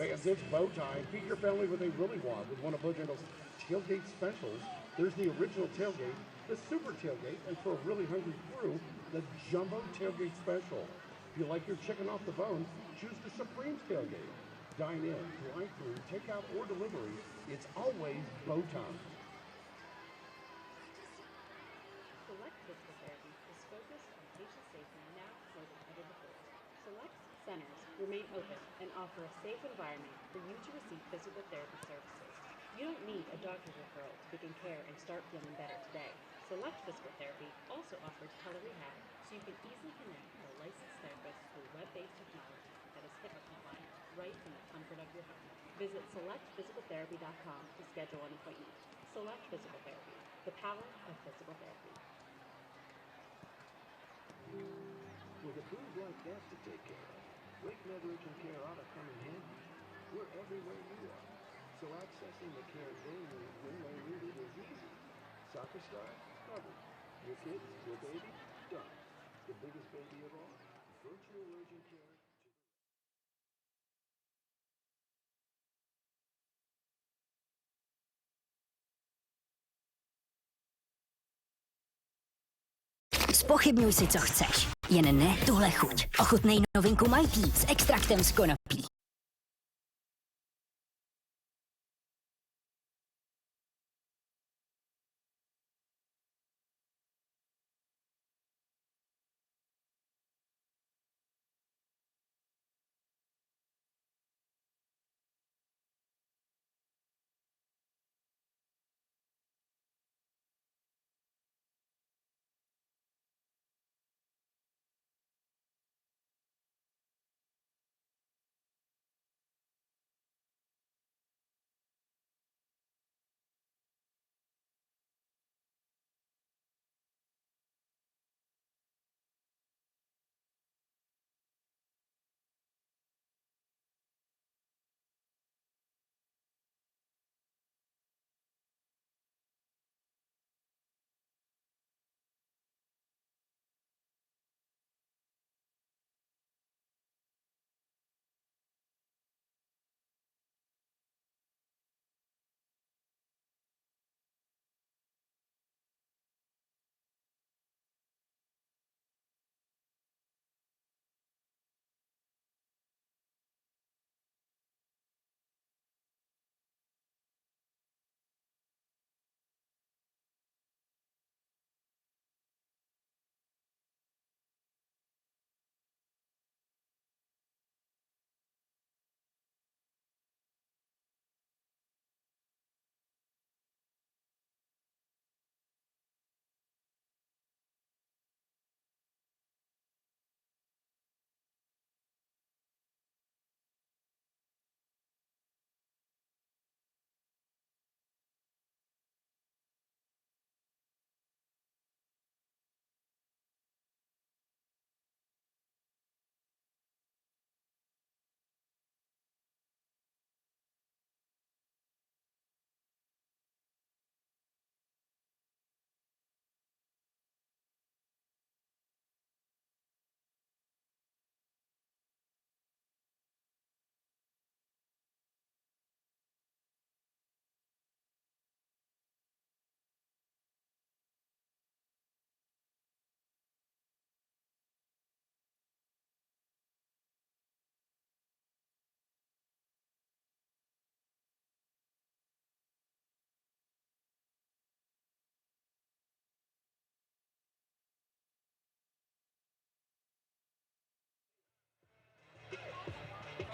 Fans, it's bow time. Feed your family what they really want with one of Bojangles' tailgate specials. There's the original tailgate, the super tailgate, and for a really hungry crew, the jumbo tailgate special. If you like your chicken off the bone, choose the Supreme's tailgate. Dine in, drive-through, takeout, or delivery. It's always bow time. Select Physical Therapy is focused on patient safety now more than ever before. Select centers remain open and offer a safe environment for you to receive physical therapy services. You don't need a doctor's referral to begin care and start feeling better today. Select Physical Therapy also offers telerehab, so you can easily connect with a licensed therapist through web-based technology that is HIPAA compliant right from the comfort of your home. Visit selectphysicaltherapy.com to schedule an appointment. Select Physical Therapy, the power of physical therapy. With a crews like that to take care of, Wake Med Urgent Care ought to come in handy. We're everywhere you are, so accessing the care they need when they need it is easy. Soccer star? Covered. Your kids, your baby? Done. The biggest baby of all? Virtual urgent care. Zpochybňuj si, co chceš. Jen ne tuhle chuť. Ochutnej novinku Mighty s extraktem z konopí.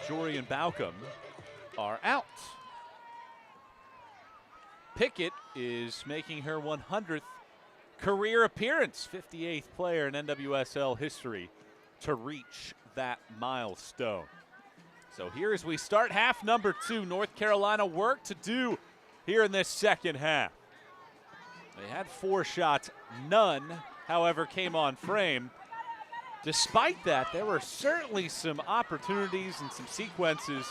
Jory and Baucom are out. Pickett is making her 100th career appearance, 58th player in NWSL history to reach that milestone. So here as we start half number 2, North Carolina work to do here in this second half. They had 4 shots, none, however, came on frame. Despite that, there were certainly some opportunities and some sequences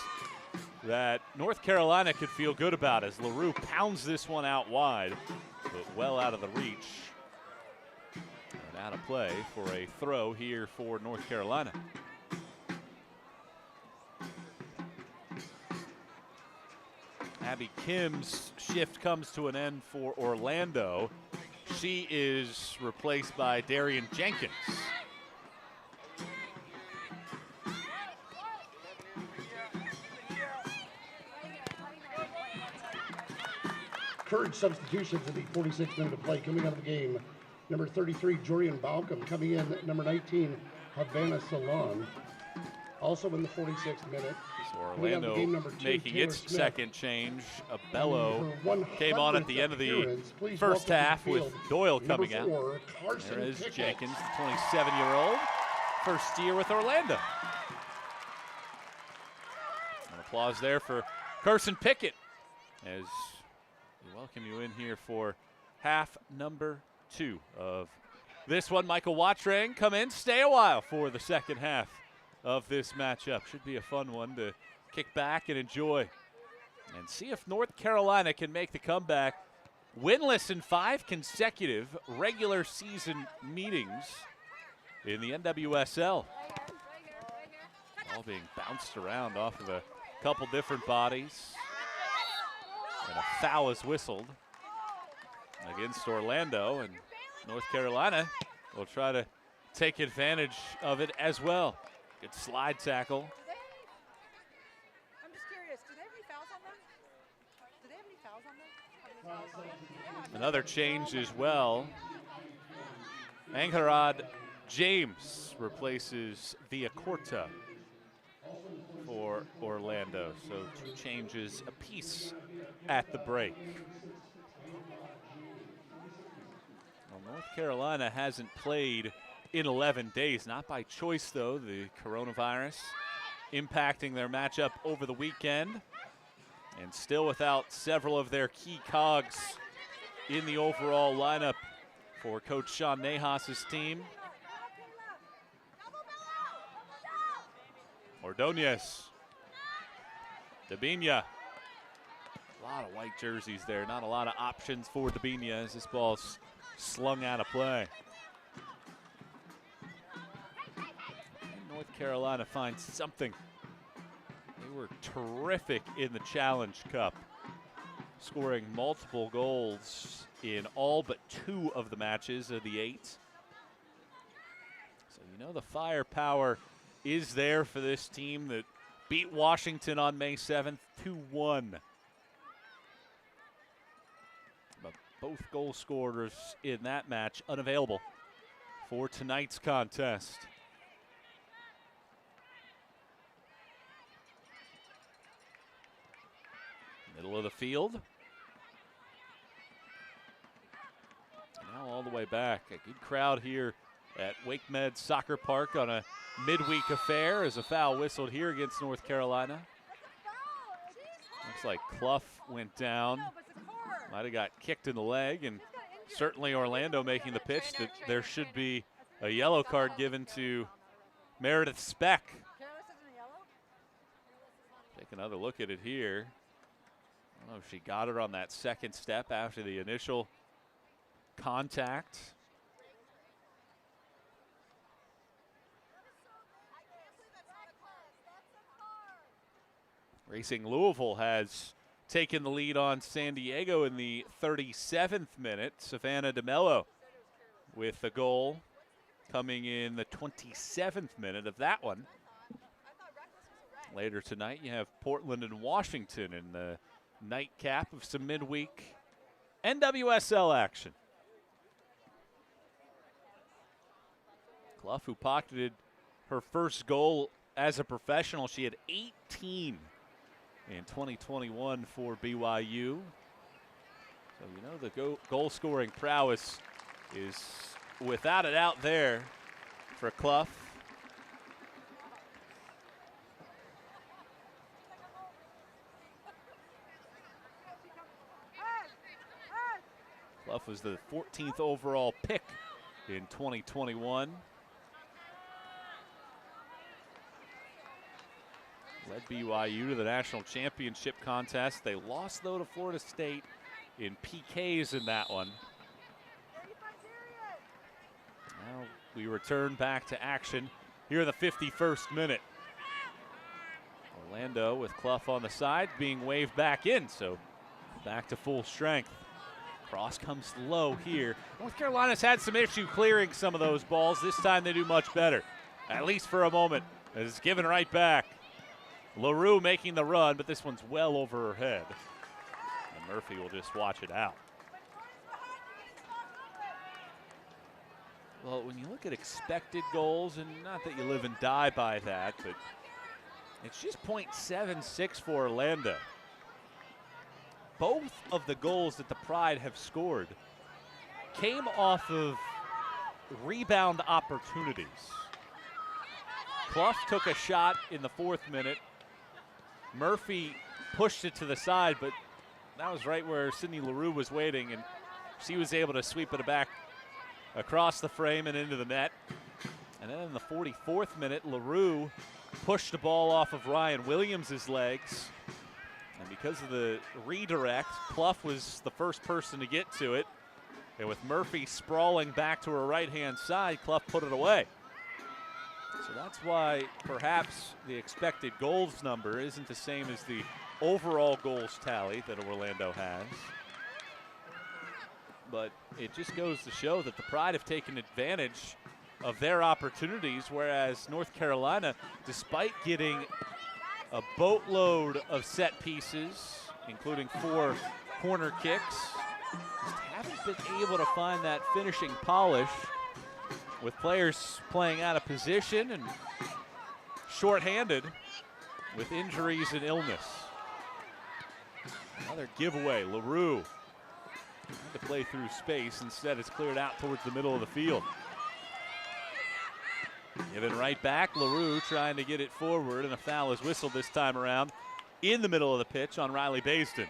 that North Carolina could feel good about as LaRue pounds this one out wide, but well out of the reach. And out of play for a throw here for North Carolina. Abby Kim's shift comes to an end for Orlando. She is replaced by Darian Jenkins. Courage substitutions in the 46th minute of play. Coming out of the game, number 33, Jorian Balcom. Coming in, number 19, Havana Salon. Also in the 46th minute. So Orlando game, number 2, making Taylor its Smith. second change. Abello Her came on at 100th the end of the appearance. Please first welcome to half the with field, Doyle number coming out. 4, Carson There is Pickett. Jenkins, the 27-year-old, first year with Orlando. An applause there for Carson Pickett as we welcome you in here for half number 2 of this one. Michael Watrang, come in, stay a while for the second half of this matchup. Should be a fun one to kick back and enjoy and see if North Carolina can make the comeback. Winless in 5 consecutive regular season meetings in the NWSL. All being bounced around off of a couple different bodies. And a foul is whistled against Orlando, and North Carolina will try to take advantage of it as well. Good slide tackle. I'm just curious, do they have any fouls on them? Do they have any fouls on them? How many fouls on them? Another change as well. Angharad James replaces Villacorta for Orlando. So 2 changes apiece at the break. Well, North Carolina hasn't played in 11 days, not by choice though. The coronavirus impacting their matchup over the weekend, and still without several of their key cogs in the overall lineup for Coach Sean Nahas's team. Ordonez, Dabinia. A lot of white jerseys there, not a lot of options for Dabinia as this ball's slung out of play. And North Carolina finds something. They were terrific in the Challenge Cup, scoring multiple goals in all but 2 of the matches of the 8. So you know the firepower is there for this team that beat Washington on May 7th 2-1. But both goal scorers in that match unavailable for tonight's contest. Middle of the field. Now all the way back. A good crowd here at Wake Med Soccer Park on a midweek affair as a foul whistled here against North Carolina. Looks like Clough went down. Might have got kicked in the leg, and certainly Orlando making the pitch that there should be a yellow card given to Meredith Speck. Take another look at it here. I don't know if she got her on that second step after the initial contact. Racing Louisville has taken the lead on San Diego in the 37th minute. Savannah DeMello with the goal coming in the 27th minute of that one. Later tonight, you have Portland and Washington in the nightcap of some midweek NWSL action. Clough, who pocketed her first goal as a professional. She had 18 in 2021 for BYU. So you know the goal scoring prowess is without a doubt there for Clough. Clough was the 14th overall pick in 2021. Led BYU to the national championship contest. They lost, though, to Florida State in PKs in that one. Now we return back to action here in the 51st minute. Orlando with Clough on the side being waved back in, so back to full strength. Cross comes low here. North Carolina's had some issue clearing some of those balls. This time they do much better, at least for a moment. It's given right back. LaRue making the run, but this one's well over her head. And Murphy will just watch it out. Well, when you look at expected goals, and not that you live and die by that, but it's just .76 for Orlando. Both of the goals that the Pride have scored came off of rebound opportunities. Clough took a shot in the 4th minute. Murphy pushed it to the side, but that was right where Sydney LaRue was waiting, and she was able to sweep it back across the frame and into the net. And then in the 44th minute, LaRue pushed the ball off of Ryan Williams' legs. And because of the redirect, Clough was the first person to get to it. And with Murphy sprawling back to her right-hand side, Clough put it away. So that's why perhaps the expected goals number isn't the same as the overall goals tally that Orlando has. But it just goes to show that the Pride have taken advantage of their opportunities, whereas North Carolina, despite getting a boatload of set pieces, including 4 corner kicks, just haven't been able to find that finishing polish, with players playing out of position and shorthanded with injuries and illness. Another giveaway. LaRue had to play through space. Instead, it's cleared out towards the middle of the field. Given right back, LaRue trying to get it forward, and a foul is whistled this time around in the middle of the pitch on Riley Baisden.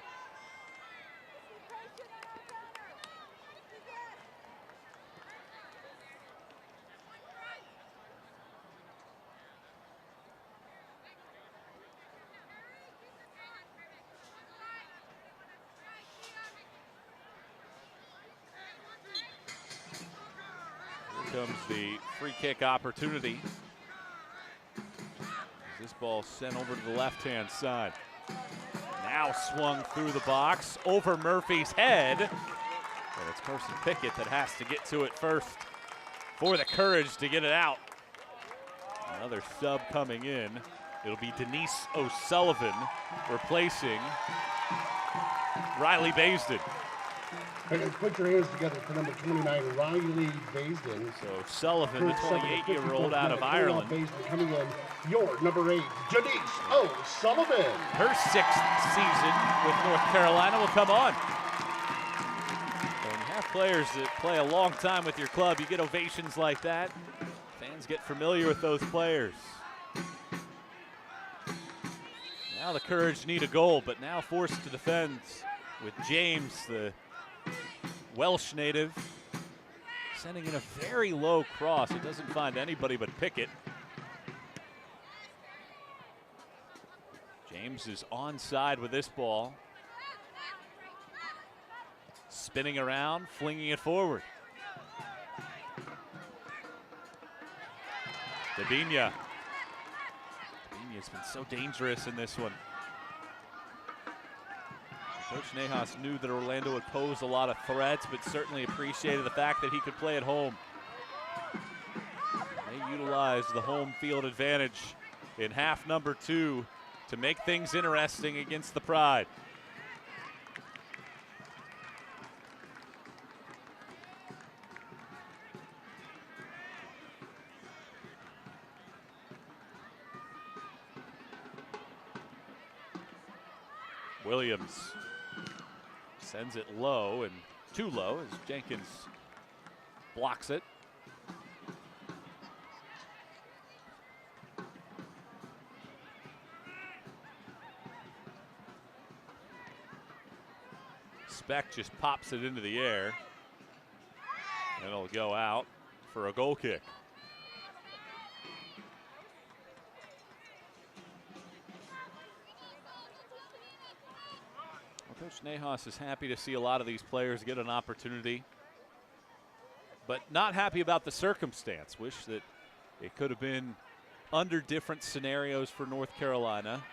Comes the free kick opportunity. This ball sent over to the left-hand side. Now swung through the box over Murphy's head. And it's Carson Pickett that has to get to it first for the courage to get it out. Another sub coming in. It'll be Denise O'Sullivan replacing Riley Baisden. And put your hands together for number 29, Riley Baisden. So Sullivan, the 28-year-old out of Ireland. Baisden coming in, your number 8, Janice O'Sullivan. Her 6th season with North Carolina will come on. So when you have players that play a long time with your club, you get ovations like that. Fans get familiar with those players. Now the Courage need a goal, but now forced to defend with James, the Welsh native, sending in a very low cross. It doesn't find anybody but Pickett. James is onside with this ball. Spinning around, flinging it forward. Dabinia. Dabinia's been so dangerous in this one. Coach Nahas knew that Orlando would pose a lot of threats, but certainly appreciated the fact that he could play at home. They utilized the home field advantage in half number 2 to make things interesting against the Pride. Williams sends it low, and too low as Jenkins blocks it. Speck just pops it into the air, and it'll go out for a goal kick. Coach Nahas is happy to see a lot of these players get an opportunity, but not happy about the circumstance. Wish that it could have been under different scenarios for North Carolina.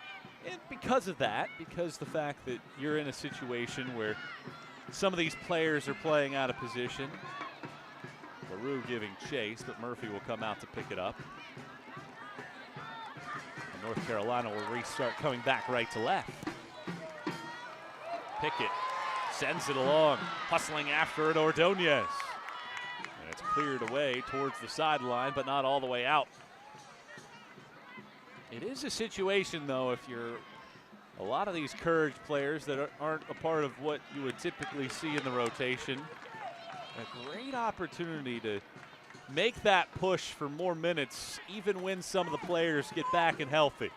And because of that, because the fact that you're in a situation where some of these players are playing out of position, LaRue giving chase, but Murphy will come out to pick it up. And North Carolina will restart coming back right to left. Pickett sends it along, hustling after it, Ordonez. And it's cleared away towards the sideline, but not all the way out. It is a situation, though, if you're a lot of these Courage players that aren't a part of what you would typically see in the rotation, a great opportunity to make that push for more minutes, even when some of the players get back and healthy.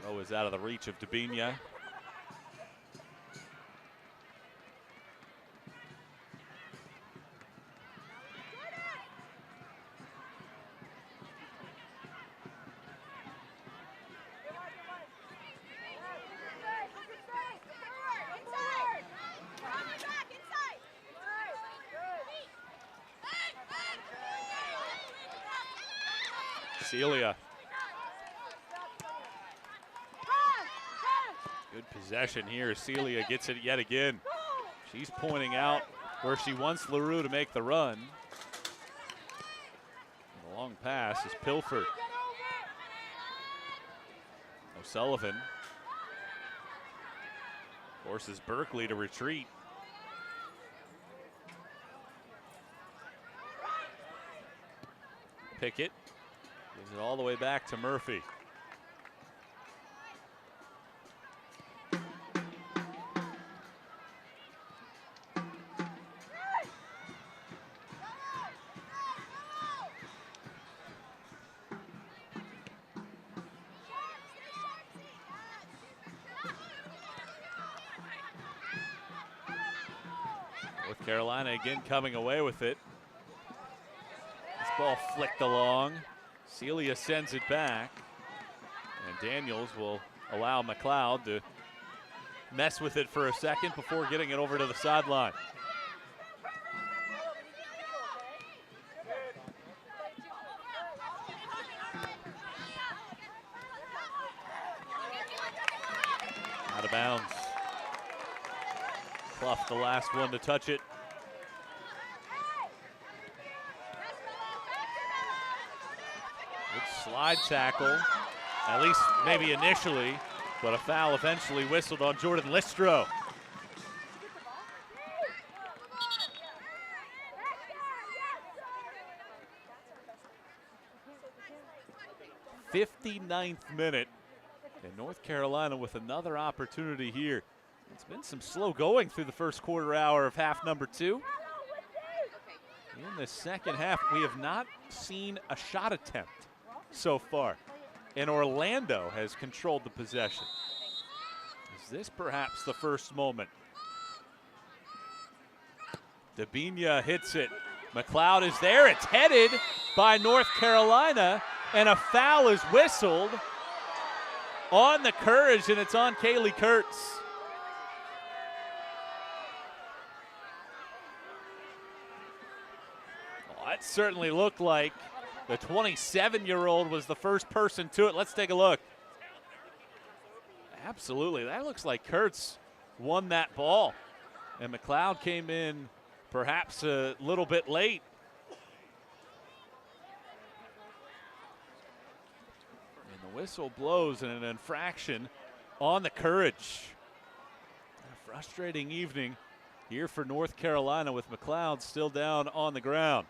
Throw is out of the reach of Debinha. Celia. Good possession here. Celia gets it yet again. She's pointing out where she wants LaRue to make the run. The long pass is Pilford. O'Sullivan forces Berkeley to retreat. Pickett gives it all the way back to Murphy. North Carolina again coming away with it. This ball flicked along. Celia sends it back, and Daniels will allow McLeod to mess with it for a second before getting it over to the sideline. Out of bounds. Clough, the last one to touch it. Slide tackle, at least maybe initially, but a foul eventually whistled on Jordan Listro. '59th minute, and North Carolina with another opportunity here. It's been some slow going through the first quarter hour of half number 2. In the second half, we have not seen a shot attempt so far, and Orlando has controlled the possession. Is this perhaps the first moment? Debinha hits it. McLeod is there. It's headed by North Carolina, and a foul is whistled on the Courage, and it's on Kaylee Kurtz. Well, that certainly looked like the 27-year-old was the first person to it. Let's take a look. Absolutely, that looks like Kurtz won that ball. And McLeod came in perhaps a little bit late. And the whistle blows in an infraction on the Courage. A frustrating evening here for North Carolina with McLeod still down on the ground.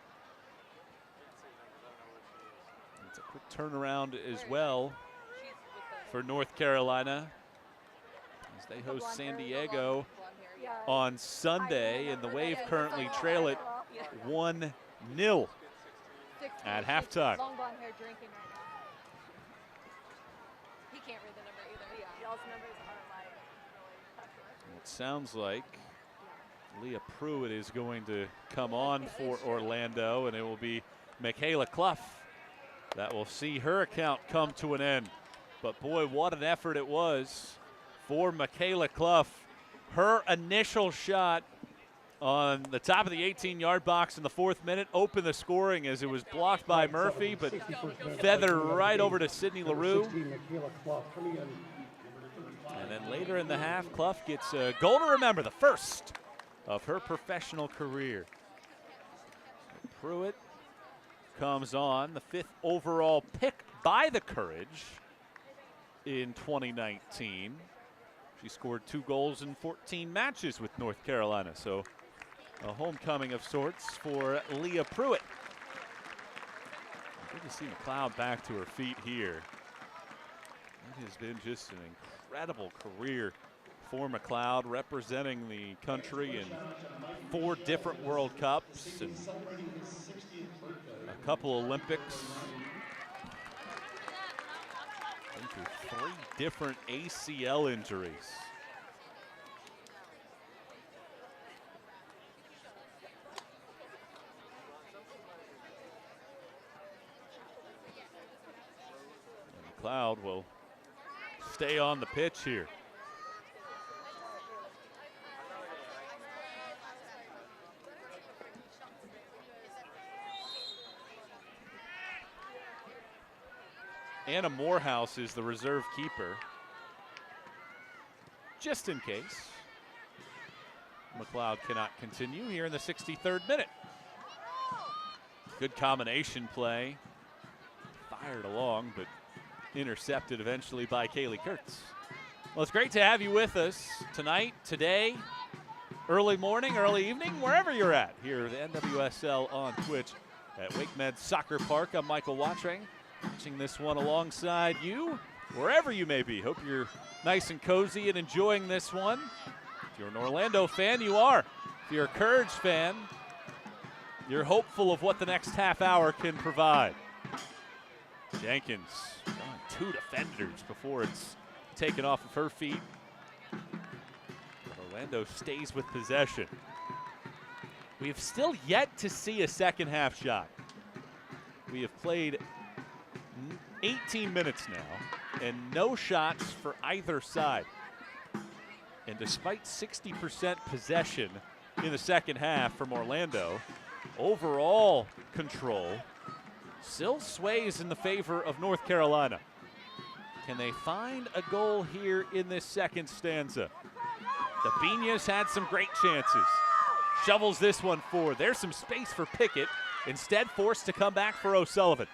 Turnaround as well for North Carolina as they host San Diego on Sunday, and the Wave currently trail it 1-0 at halftime. Long blonde hair drinking right now. He can't read the number either. Yeah. Y'all's numbers are like really. It sounds like Leah Pruitt is going to come on for Orlando, and it will be Michaela Clough that will see her account come to an end. But boy, what an effort it was for Michaela Clough. Her initial shot on the top of the 18-yard box in the 4th minute, opened the scoring as it was blocked by Murphy, but feathered right over to Sydney LaRue. And then later in the half, Clough gets a goal to remember, the first of her professional career. Pruitt comes on, the 5th overall pick by the Courage in 2019. She scored 2 goals in 14 matches with North Carolina, so a homecoming of sorts for Leah Pruitt. Good to see McLeod back to her feet here. It has been just an incredible career for McLeod, representing the country in 4 different World Cups and a couple Olympics. Been through 3 different ACL injuries. McLeod will stay on the pitch here. Anna Morehouse is the reserve keeper, just in case McLeod cannot continue here in the 63rd minute. Good combination play, fired along, but intercepted eventually by Kaylee Kurtz. Well, it's great to have you with us tonight, today, early morning, early evening, wherever you're at here at the NWSL on Twitch at WakeMed Soccer Park. I'm Michael Watring, watching this one alongside you, wherever you may be. Hope you're nice and cozy and enjoying this one. If you're an Orlando fan, you are. If you're a Courage fan, you're hopeful of what the next half hour can provide. Jenkins drawing 2 defenders before it's taken off of her feet. But Orlando stays with possession. We have still yet to see a second half shot. We have played 18 minutes now and no shots for either side. And despite 60% possession in the second half from Orlando, overall control still sways in the favor of North Carolina. Can they find a goal here in this second stanza? The Beanias had some great chances. Shovels this one forward. There's some space for Pickett. Instead forced to come back for O'Sullivan.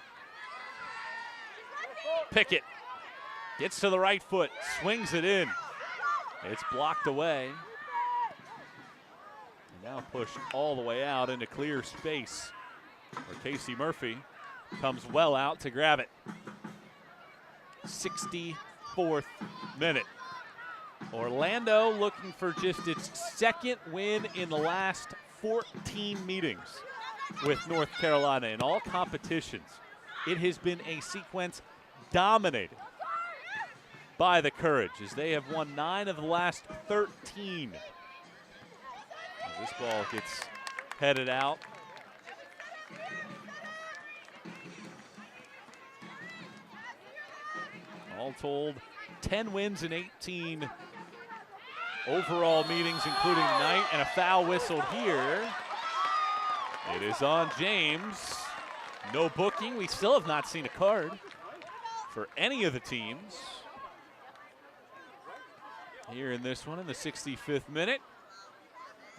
Pickett gets to the right foot, swings it in. It's blocked away. And now pushed all the way out into clear space where Casey Murphy comes well out to grab it. 64th minute. Orlando looking for just its 2nd win in the last 14 meetings with North Carolina in all competitions. It has been a sequence dominated by the Courage as they have won 9 of the last 13. As this ball gets headed out. All told, 10 wins in 18 overall meetings, including tonight, and a foul whistled here. It is on James. No booking. We still have not seen a card for any of the teams here in this one in the 65th minute.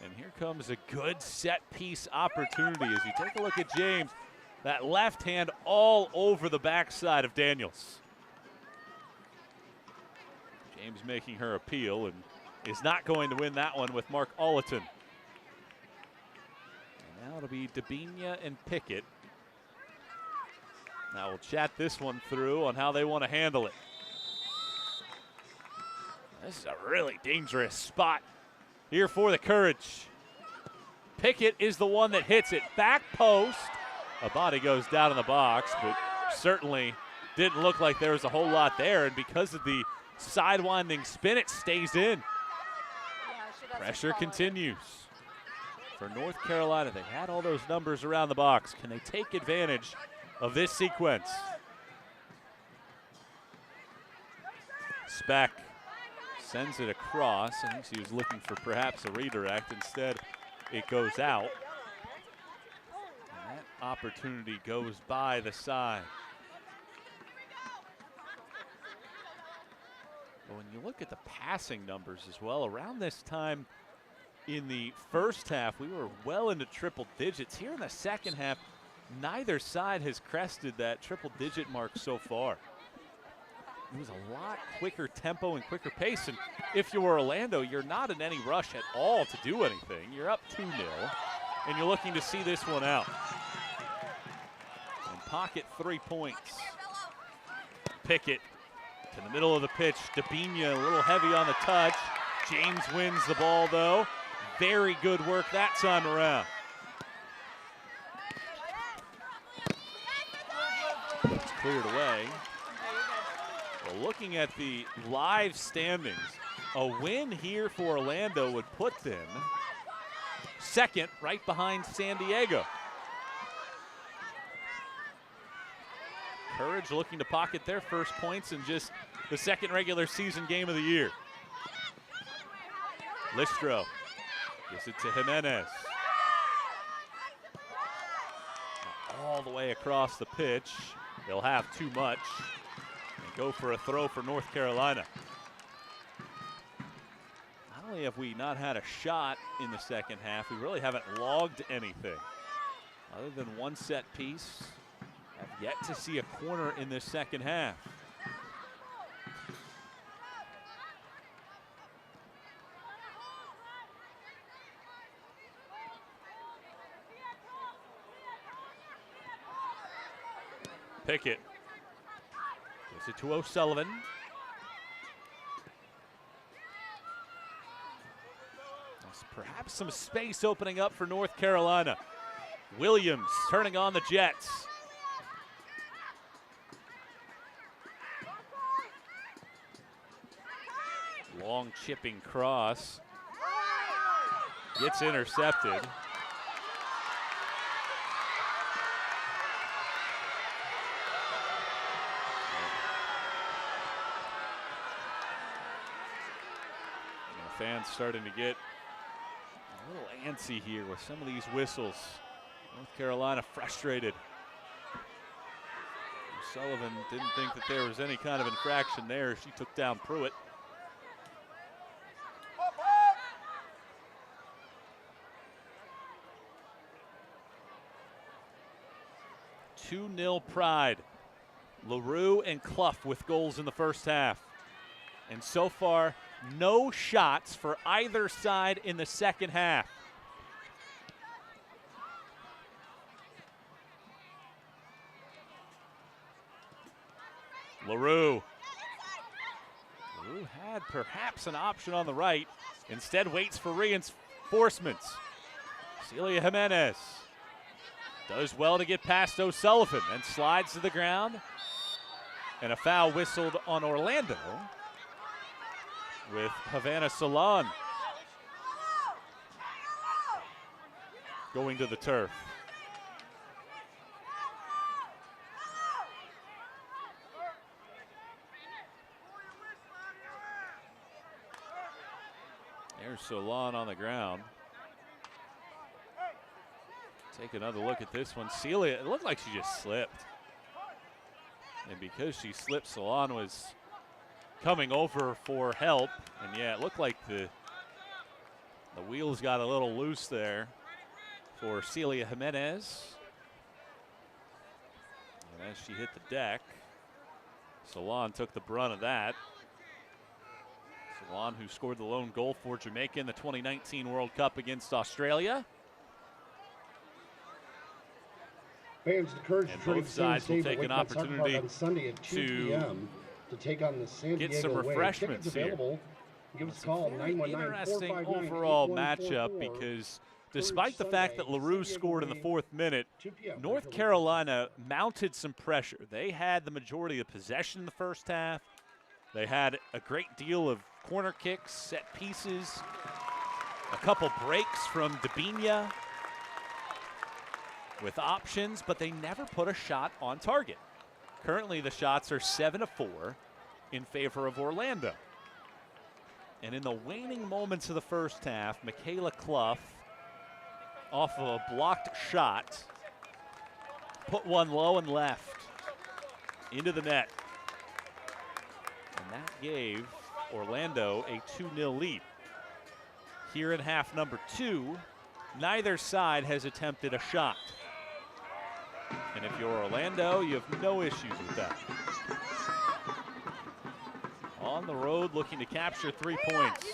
And here comes a good set piece opportunity as you take a look at James. That left hand all over the backside of Daniels. James making her appeal and is not going to win that one with Mark Ollerton. And now it'll be Dabinia and Pickett. Now we'll chat this one through on how they want to handle it. This is a really dangerous spot here for the Courage. Pickett is the one that hits it. Back post. A body goes down in the box, but certainly didn't look like there was a whole lot there. And because of the sidewinding spin, it stays in. Pressure continues for North Carolina. They had all those numbers around the box. Can they take advantage of this sequence? Speck sends it across. I think she was looking for perhaps a redirect. Instead, it goes out. And that opportunity goes by the side. But when you look at the passing numbers as well, around this time in the first half, we were well into triple digits. Here in the second half, neither side has crested that triple-digit mark so far. It was a lot quicker tempo and quicker pace. And if you're Orlando, you're not in any rush at all to do anything. You're up 2-0, and you're looking to see this one out. And pocket 3 points. Pickett to the middle of the pitch. Dabinia a little heavy on the touch. James wins the ball, though. Very good work that time around. It's cleared away. Well, looking at the live standings, a win here for Orlando would put them second, right behind San Diego. Courage looking to pocket their first points in just the second regular season game of the year. Listro gives it to Jimenez. All the way across the pitch. They'll have too much and go for a throw for North Carolina. Not only have we not had a shot in the second half, we really haven't logged anything. Other than one set piece, have yet to see a corner in this second half. Pickett gives it to O'Sullivan. There's perhaps some space opening up for North Carolina. Williams turning on the Jets. Long chipping cross. Gets intercepted. Fans starting to get a little antsy here with some of these whistles. North Carolina frustrated. Sullivan didn't think that there was any kind of infraction there. She took down Pruitt. (2-0) Pride. LaRue and Clough with goals in the first half. And so far, no shots for either side in the second half. LaRue. LaRue had perhaps an option on the right. Instead waits for reinforcements. Celia Jimenez does well to get past O'Sullivan and slides to the ground. And a foul whistled on Orlando with Havana Salon going to the turf. There's Salon on the ground. Take another look at this one. Celia, it looked like she just slipped. And because she slipped, Salon was coming over for help, and yeah, it looked like the wheels got a little loose there for Celia Jimenez. And as she hit the deck, Salon took the brunt of that. Salon, who scored the lone goal for Jamaica in the 2019 World Cup against Australia. Fans encouraged And to both sides will take an opportunity on Sunday at 2 p.m. to take on the San get Diego some Wave. refreshments Tickets here. available. Give us It's a call, a very 919-459-8144. interesting overall matchup because despite the fact that LaRue scored in the fourth minute, 2 p.m. North Carolina mounted some pressure. They had the majority of possession in the first half. They had a great deal of corner kicks, set pieces, a couple breaks from Dabinia with options, but they never put a shot on target. Currently, the shots are 7-4 in favor of Orlando. And in the waning moments of the first half, Michaela Clough off of a blocked shot. Put one low and left into the net. And that gave Orlando a 2-0 lead. Here in half number 2, neither side has attempted a shot. And if you're Orlando, you have no issues with that. On the road, looking to capture 3 points.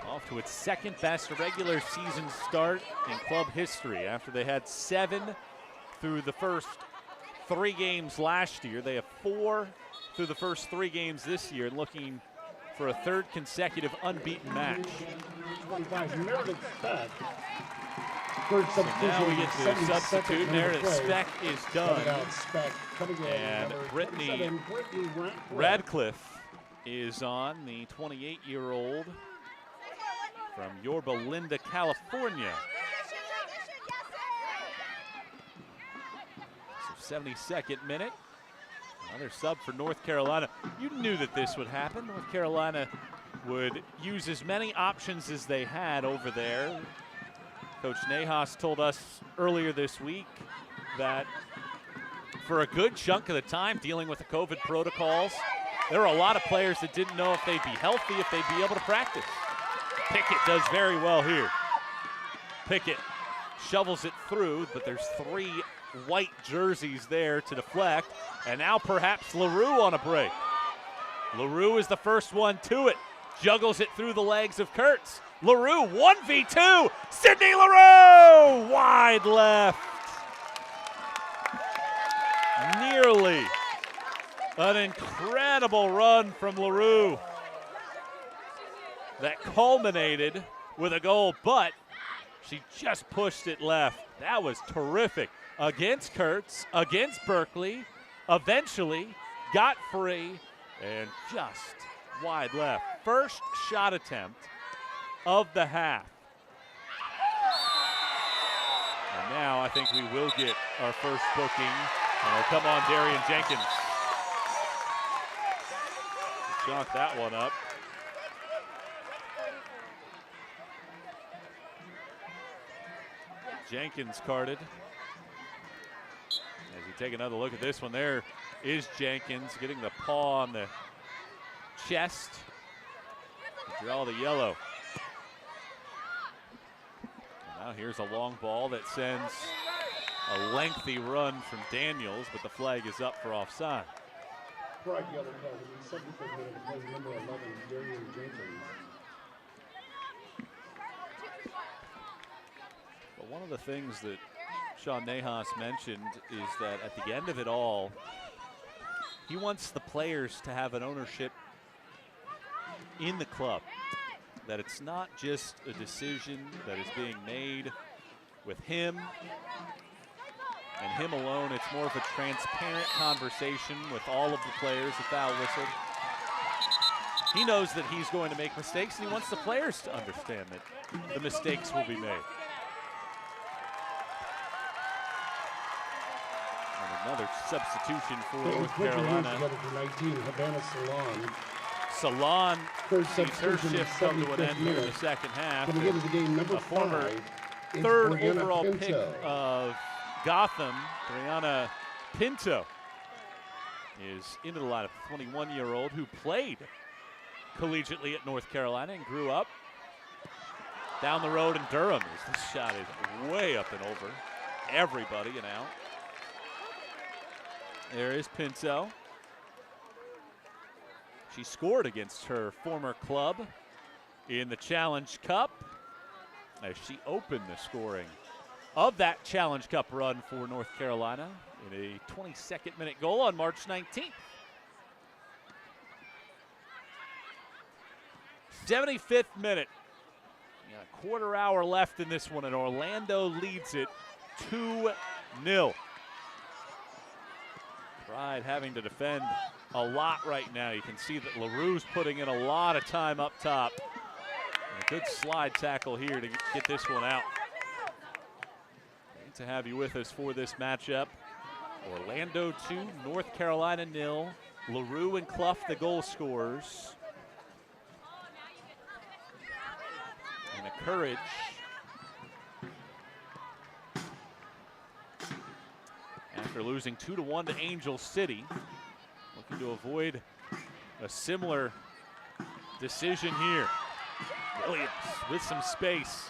Off to its second best regular season start in club history. After they had 7 through the first 3 games last year, they have 4 through the first 3 games this year, looking for a 3rd consecutive unbeaten match. 25. Meredith Speck. So now we get to a substitute. Meredith Speck is done. And Brittany Radcliffe is on, the 28-year-old from Yorba Linda, California. So 72nd minute. Another sub for North Carolina. You knew that this would happen. North Carolina would use as many options as they had over there. Coach Nahas told us earlier this week that for a good chunk of the time dealing with the COVID protocols, there were a lot of players that didn't know if they'd be healthy, if they'd be able to practice. Pickett does very well here. Pickett shovels it through, but there's 3 white jerseys there to deflect. And now perhaps LaRue on a break. LaRue is the first one to it. Juggles it through the legs of Kurtz. LaRue, 1v2. Sydney LaRue, wide left. Nearly an incredible run from LaRue that culminated with a goal, but she just pushed it left. That was terrific. Against Kurtz, against Berkeley, eventually got free and just wide left. First shot attempt of the half. And now I think we will get our first booking. And it'll come on Darian Jenkins. Chalk that one up. Jenkins carded. As you take another look at this one, there is Jenkins getting the paw on the chest to draw the yellow. And now here's a long ball that sends a lengthy run from Daniels, but the flag is up for offside. Bright yellow card in the 75th minute of play, number 11, Darian Jenkins. But one of the things that Sean Nahas mentioned is that at the end of it all, he wants the players to have an ownership in the club. That it's not just a decision that is being made with him and him alone. It's more of a transparent conversation with all of the players, the foul whistle. He knows that he's going to make mistakes, and he wants the players to understand that the mistakes will be made. Another substitution for North Carolina. Salon sees her shift come to an end in the second half. A former 3rd overall pick of Gotham, Brianna Pinto, is into the lineup. 21-year-old who played collegiately at North Carolina and grew up down the road in Durham. This shot is way up and over everybody and out. There is Pinto. She scored against her former club in the Challenge Cup as she opened the scoring of that Challenge Cup run for North Carolina in a 22nd minute goal on March 19th. 75th minute. A quarter hour left in this one, and Orlando leads it 2-0. Pride having to defend a lot right now. You can see that LaRue's putting in a lot of time up top. And a good slide tackle here to get this one out. Great to have you with us for this matchup. Orlando 2, North Carolina 0. LaRue and Clough the goal scorers. And a Courage after losing 2-1 to Angel City. Looking to avoid a similar decision here. Williams with some space.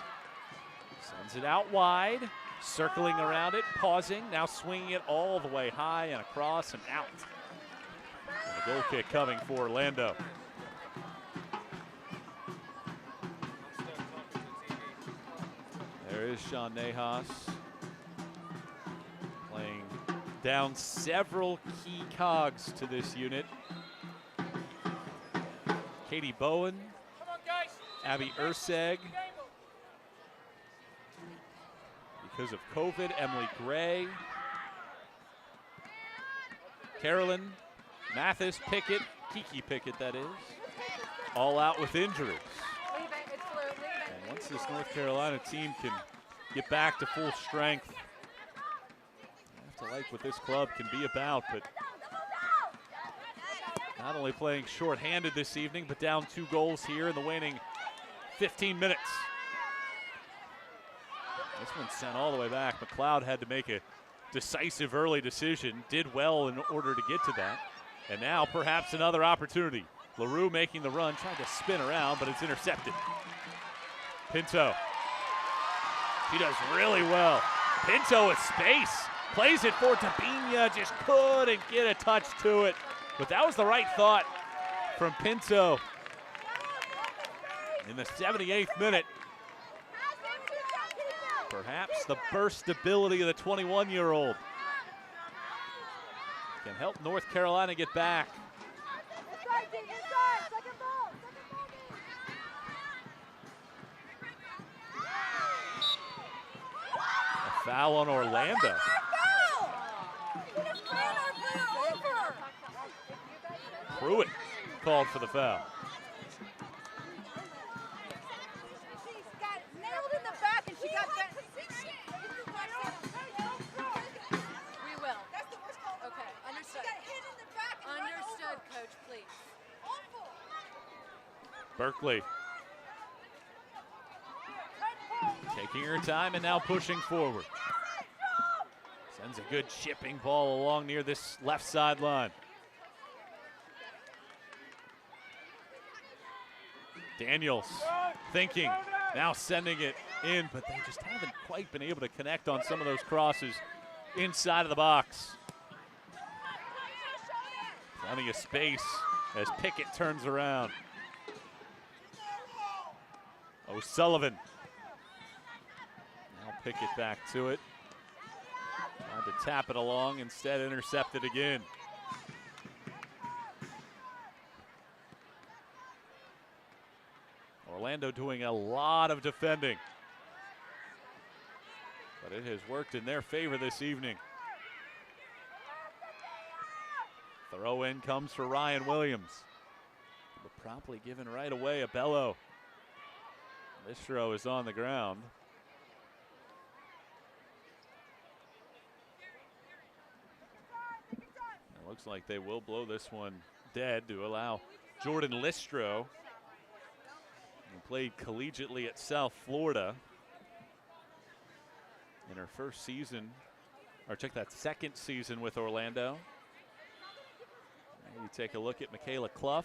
Sends it out wide, circling around it, pausing, now swinging it all the way high and across and out. And a goal kick coming for Orlando. There is Sean Nahas playing down several key cogs to this unit. Katie Bowen, Abby Urseg. Because of COVID, Emily Gray, Carolyn, Mathis, Pickett, Kiki Pickett that is, all out with injuries. And once this North Carolina team can get back to full strength, you have to like what this club can be about, but not only playing shorthanded this evening, but down 2 goals here in the waning 15 minutes. This one's sent all the way back. McLeod had to make a decisive early decision, did well in order to get to that. And now perhaps another opportunity. LaRue making the run, trying to spin around, but it's intercepted. Pinto. She does really well. Pinto with space. Plays it for Tabina, just couldn't get a touch to it. But that was the right thought from Pinto. In the 78th minute. Perhaps the burst ability of the 21-year-old can help North Carolina get back. A foul on Orlando. Pruitt called for the foul. Berkeley taking her time and now pushing forward. Sends a good chipping ball along near this left sideline. Daniels thinking, now sending it in, but they just haven't quite been able to connect on some of those crosses inside of the box. Plenty of space as Pickett turns around. O'Sullivan. Now Pickett back to it. Tried to tap it along, instead intercepted again. Orlando doing a lot of defending, but it has worked in their favor this evening. Throw in comes for Ryan Williams, but promptly given right away. A bellow. Listro is on the ground. It looks like they will blow this one dead to allow Jordan Listro, who played collegiately at South Florida in her first season, or check that, second season with Orlando. And you take a look at Michaela Clough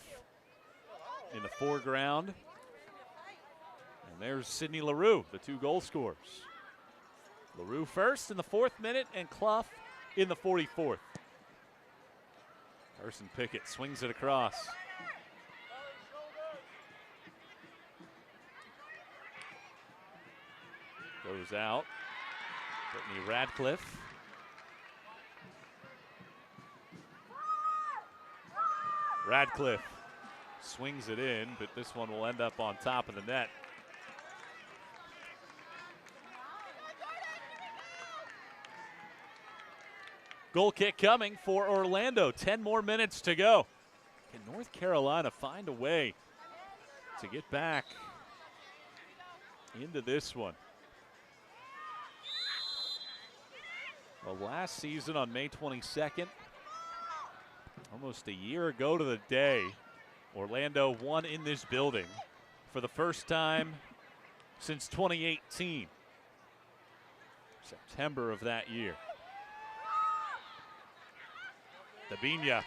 in the foreground. And there's Sydney LaRue, the 2 goal scorers. LaRue first in the 4th minute and Clough in the 44th. Carson Pickett swings it across. Goes out. Brittany Radcliffe. Radcliffe swings it in, but this one will end up on top of the net. Goal kick coming for Orlando. 10 more minutes to go. Can North Carolina find a way to get back into this one? Well, last season on May 22nd, almost a year ago to the day, Orlando won in this building for the first time since 2018. September of that year. Dabinia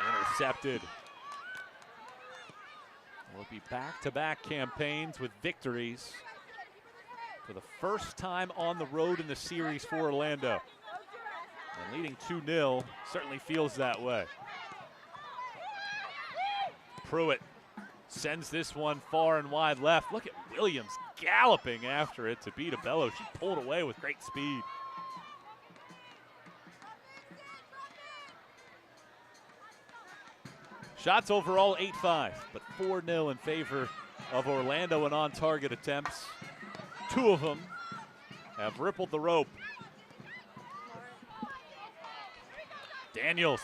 intercepted. Will it be back-to-back campaigns with victories for the first time on the road in the series for Orlando? And leading 2-0 certainly feels that way. Pruitt sends this one far and wide left. Look at Williams galloping after it to beat Abello. She pulled away with great speed. Shots overall 8-5, but 4-0 in favor of Orlando in on-target attempts. 2 of them have rippled the rope. Daniels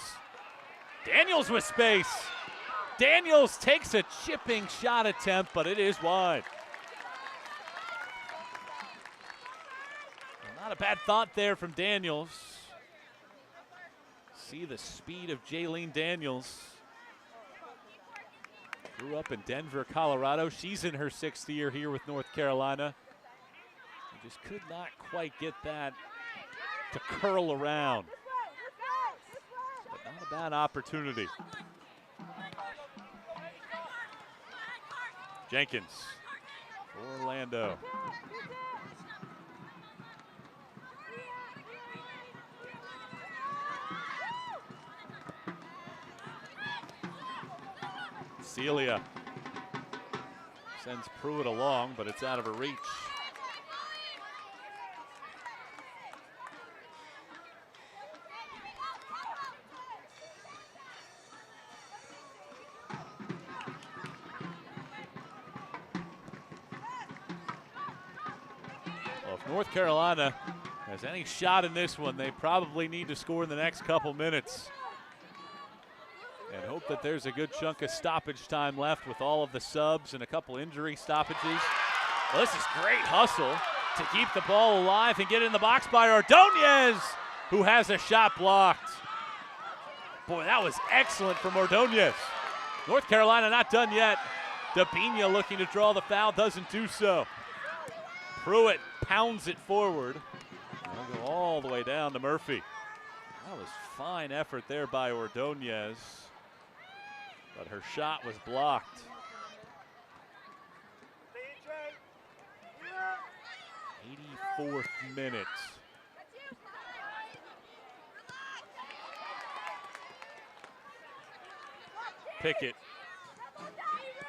with space. Daniels takes a chipping shot attempt, but it is wide. Well, not a bad thought there from Daniels. See the speed of Jaylene Daniels. Grew up in Denver, Colorado. She's in her 6th year here with North Carolina. She just could not quite get that to curl around. But not a bad opportunity. Jenkins for Orlando. Celia sends Pruitt along, but it's out of her reach. Well, if North Carolina has any shot in this one, they probably need to score in the next couple minutes. And hope that there's a good chunk of stoppage time left with all of the subs and a couple injury stoppages. Well, this is great hustle to keep the ball alive and get in the box by Ordonez, who has a shot blocked. Boy, that was excellent from Ordonez. North Carolina not done yet. Dabinia looking to draw the foul, doesn't do so. Pruitt pounds it forward. They'll go all the way down to Murphy. That was fine effort there by Ordonez, but her shot was blocked. 84th minute. Pickett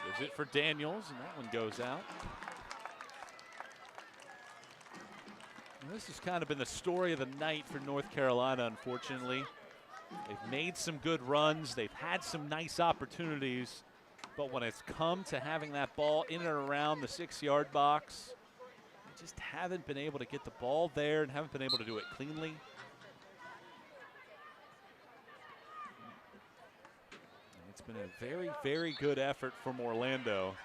gives it for Daniels, and that one goes out. This has kind of been the story of the night for North Carolina, unfortunately. They've made some good runs. They've had some nice opportunities. But when it's come to having that ball in and around the 6-yard box, they just haven't been able to get the ball there and haven't been able to do it cleanly. And it's been a very, very good effort from Orlando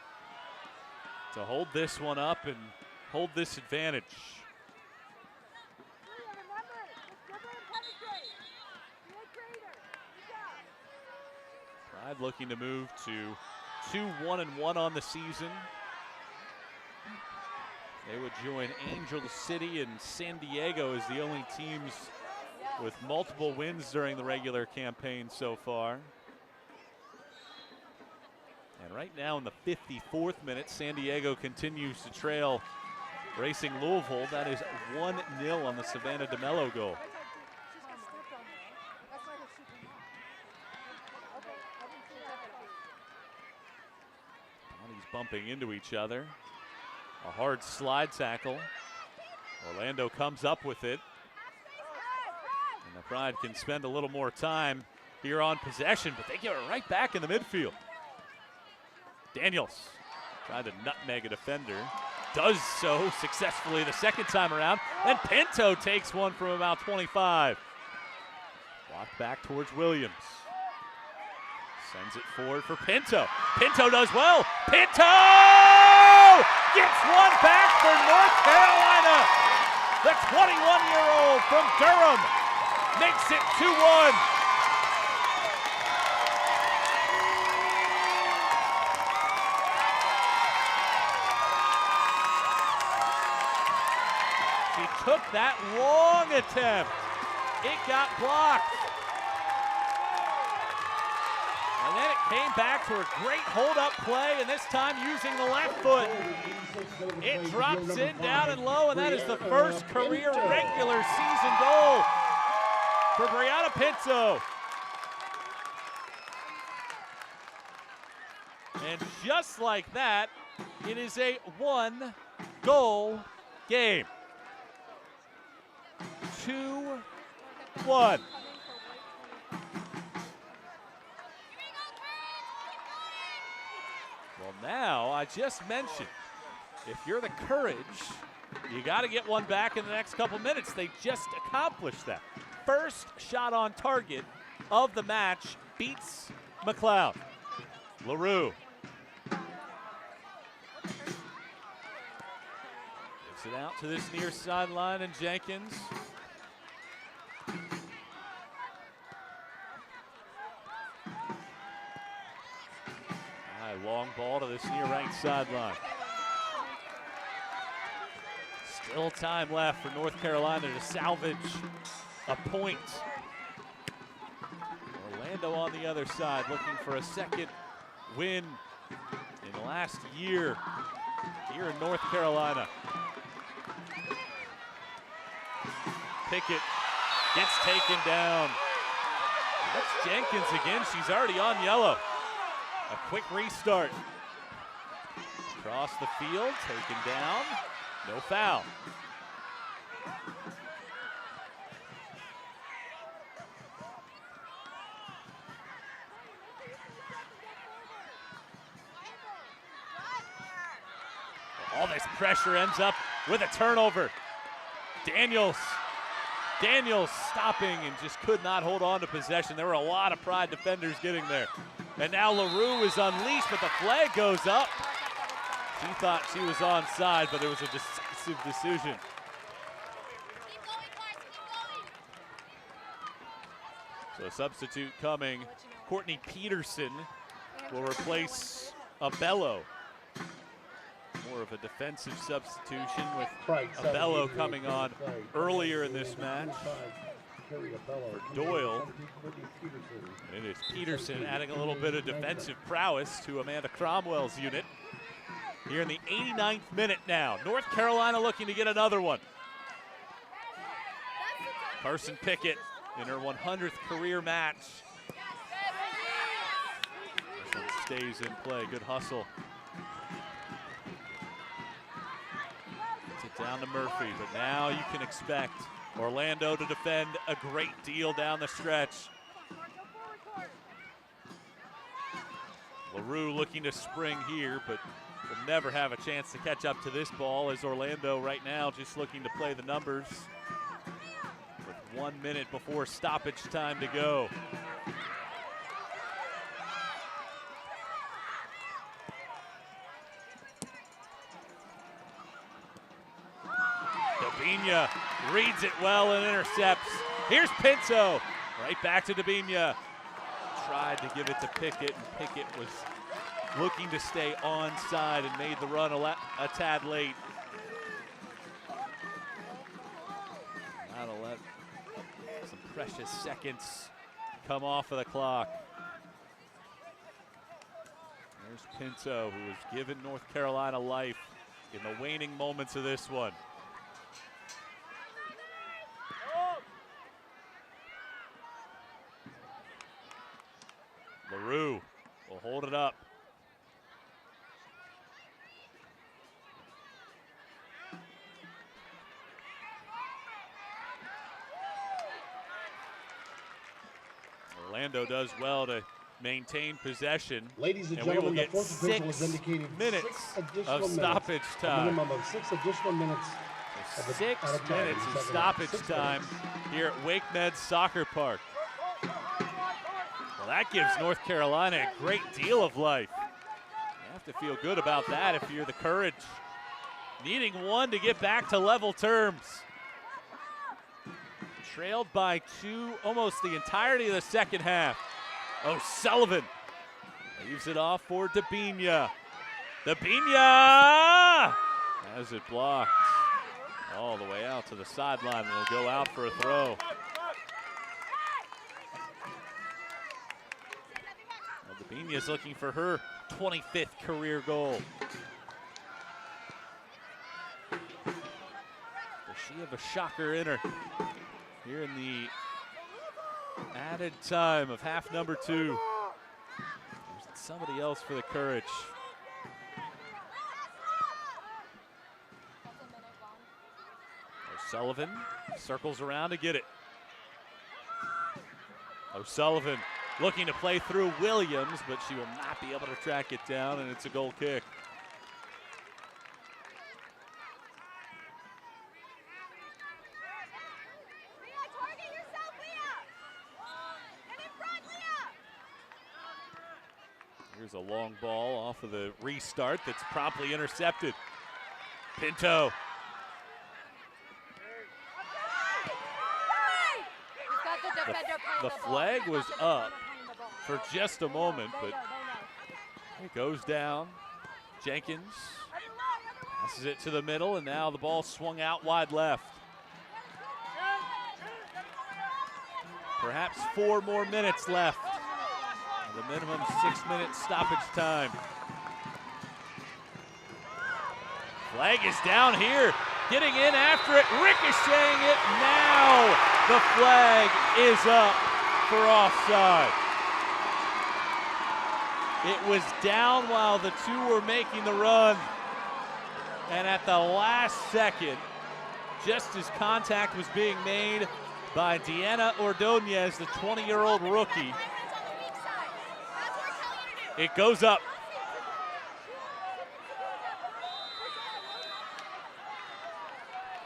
to hold this one up and hold this advantage. Pride looking to move to 2-1-1 on the season. They would join Angel City and San Diego as the only teams with multiple wins during the regular campaign so far. And right now in the 54th minute, San Diego continues to trail Racing Louisville. That is 1-0 on the Savannah DeMello goal. Bodies bumping into each other. A hard slide tackle. Orlando comes up with it. And the Pride can spend a little more time here on possession, but they give it right back in the midfield. Daniels tried to nutmeg a defender. Does so successfully the second time around. And Pinto takes one from about 25. Blocked back towards Williams. Sends it forward for Pinto. Pinto does well. Pinto gets one back for North Carolina. The 21-year-old from Durham makes it 2-1. She took that long attempt. It got blocked. Came back for a great hold-up play, and this time using the left foot. It drops in down and low, and that is the first career regular season goal for Brianna Pinto. And just like that, it is a one-goal game. 2-1. Well, now, I just mentioned, if you're the Courage, you got to get one back in the next couple minutes. They just accomplished that. First shot on target of the match beats McLeod. LaRue. Gives it out to this near sideline, and Jenkins. Long ball to this near right sideline. Still time left for North Carolina to salvage a point. Orlando on the other side looking for a second win in the last year here in North Carolina. Pickett gets taken down. That's Jenkins again. She's already on yellow. A quick restart. Across the field, taken down, no foul. All this pressure ends up with a turnover. Daniels stopping and just could not hold on to possession. There were a lot of Pride defenders getting there. And now LaRue is unleashed, but the flag goes up. She thought she was onside, but it was a decisive decision. So a substitute coming. Courtney Peterson will replace Abello. More of a defensive substitution with Abello coming on earlier in this match. For Doyle. And it is Peterson adding a little bit of defensive prowess to Amanda Cromwell's unit. Here in the 89th minute now. North Carolina looking to get another one. Carson Pickett in her 100th career match. This one stays in play. Good hustle. Gets it down to Murphy, but now you can expect Orlando to defend a great deal down the stretch. LaRue looking to spring here, but will never have a chance to catch up to this ball as Orlando right now just looking to play the numbers with 1 minute before stoppage time to go. Dabinia reads it well and intercepts. Here's Pinto, right back to Dabinia. Tried to give it to Pickett, and Pickett was looking to stay onside and made the run a tad late. Now to let some precious seconds come off of the clock. There's Pinto, who has given North Carolina life in the waning moments of this one. LaRue will hold it up. Orlando does well to maintain possession. Ladies and we gentlemen, will get the fourth official has 6 indicated minutes 6 additional of stoppage minutes, time. A minimum of 6 additional minutes. 6 minutes of stoppage time here at Wake Med Soccer Park. Well, that gives North Carolina a great deal of life. You have to feel good about that if you're the Courage. Needing one to get back to level terms. Trailed by 2 almost the entirety of the second half. O'Sullivan leaves it off for Dabinia. Dabinia has it blocked all the way out to the sideline, and will go out for a throw. Well, Binia's looking for her 25th career goal. Does she have a shocker in her here in the added time of half number 2? There's somebody else for the Courage. O'Sullivan circles around to get it. O'Sullivan looking to play through Williams, but she will not be able to track it down, and it's a goal kick. Here's a long ball off of the restart that's promptly intercepted. Pinto. The flag was up for just a moment, but it goes down. Jenkins passes it to the middle, and now the ball swung out wide left. Perhaps 4 more minutes left. The minimum 6-minute stoppage time. Flag is down here. Getting in after it, ricocheting it. Now the flag is up for offside. It was down while the 2 were making the run. And at the last second, just as contact was being made by Deanna Ordonez, the 20-year-old rookie, it goes up.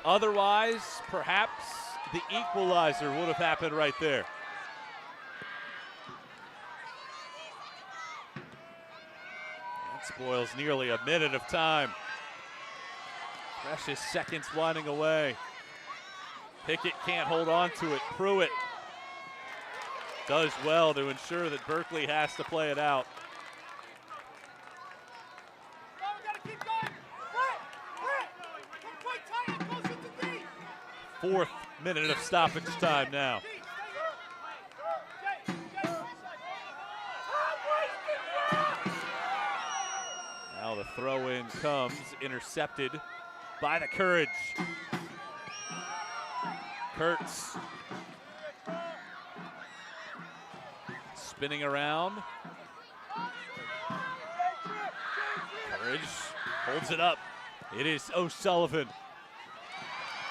Otherwise, perhaps the equalizer would have happened right there. That spoils nearly a minute of time. Precious seconds winding away. Pickett can't hold on to it. Pruitt does well to ensure that Berkeley has to play it out. 4th minute of stoppage time now. Now the throw-in comes, intercepted by the Courage. Kurtz spinning around. Courage holds it up. It is O'Sullivan.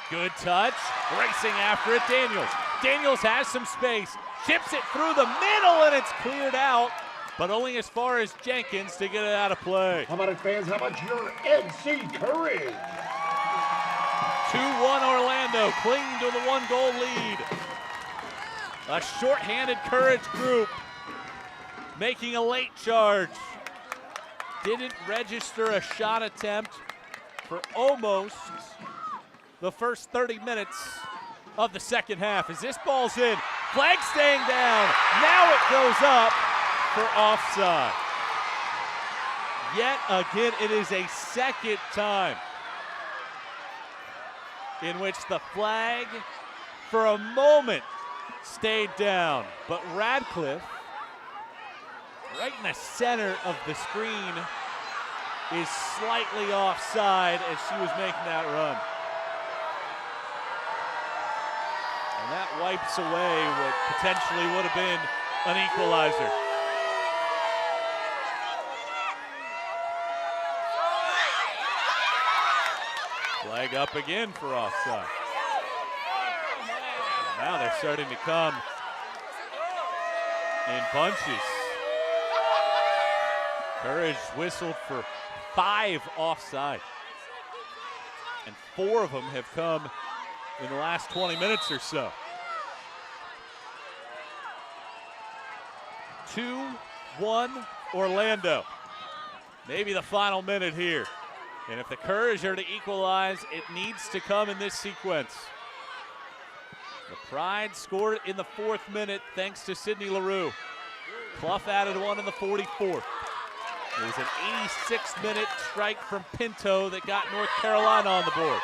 Good touch, racing after it, Daniels. Daniels has some space, chips it through the middle, and it's cleared out, but only as far as Jenkins to get it out of play. How about it, fans? How about your NC Courage? 2-1 Orlando, clinging to the 1-goal lead. A short-handed Courage group making a late charge. Didn't register a shot attempt for almost the first 30 minutes of the second half. As this ball's in, flag staying down. Now it goes up for offside. Yet again, it is a second time in which the flag for a moment stayed down. But Radcliffe, right in the center of the screen, is slightly offside as she was making that run. And that wipes away what potentially would have been an equalizer. Flag up again for offside. Now they're starting to come in bunches. Courage whistled for 5 offside. And 4 of them have come in the last 20 minutes or so. 2-1 Orlando. Maybe the final minute here. And if the Courage are to equalize, it needs to come in this sequence. The Pride scored in the 4th minute thanks to Sydney LaRue. Clough added one in the 44th. It was an 86-minute strike from Pinto that got North Carolina on the board.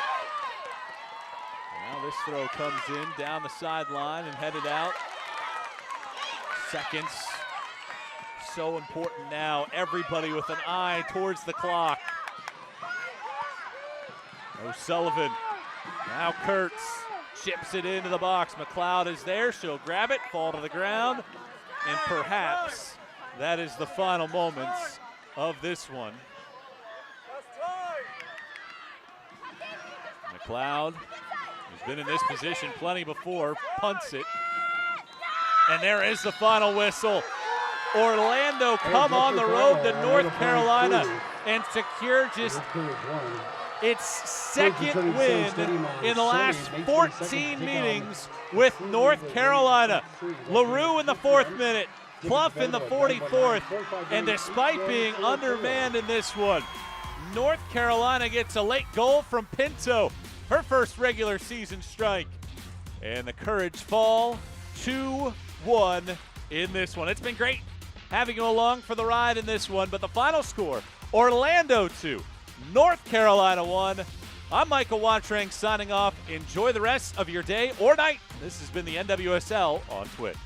Now this throw comes in down the sideline and headed out. Seconds so important now. Everybody with an eye towards the clock. O'Sullivan, now Kurtz, chips it into the box. McLeod is there, she'll grab it, fall to the ground, and perhaps that is the final moments of this one. McLeod, who's been in this position plenty before, punts it. And there is the final whistle. Orlando come on the road to North Carolina and secure just its second win in the last 14 meetings with North Carolina. LaRue in the 4th minute, Clough in the 44th, and despite being undermanned in this one, North Carolina gets a late goal from Pinto, her first regular season strike. And the Courage fall 2-1 in this one. It's been great having you along for the ride in this one, but the final score, Orlando 2, North Carolina 1. I'm Michael Watrang signing off. Enjoy the rest of your day or night. This has been the NWSL on Twitch.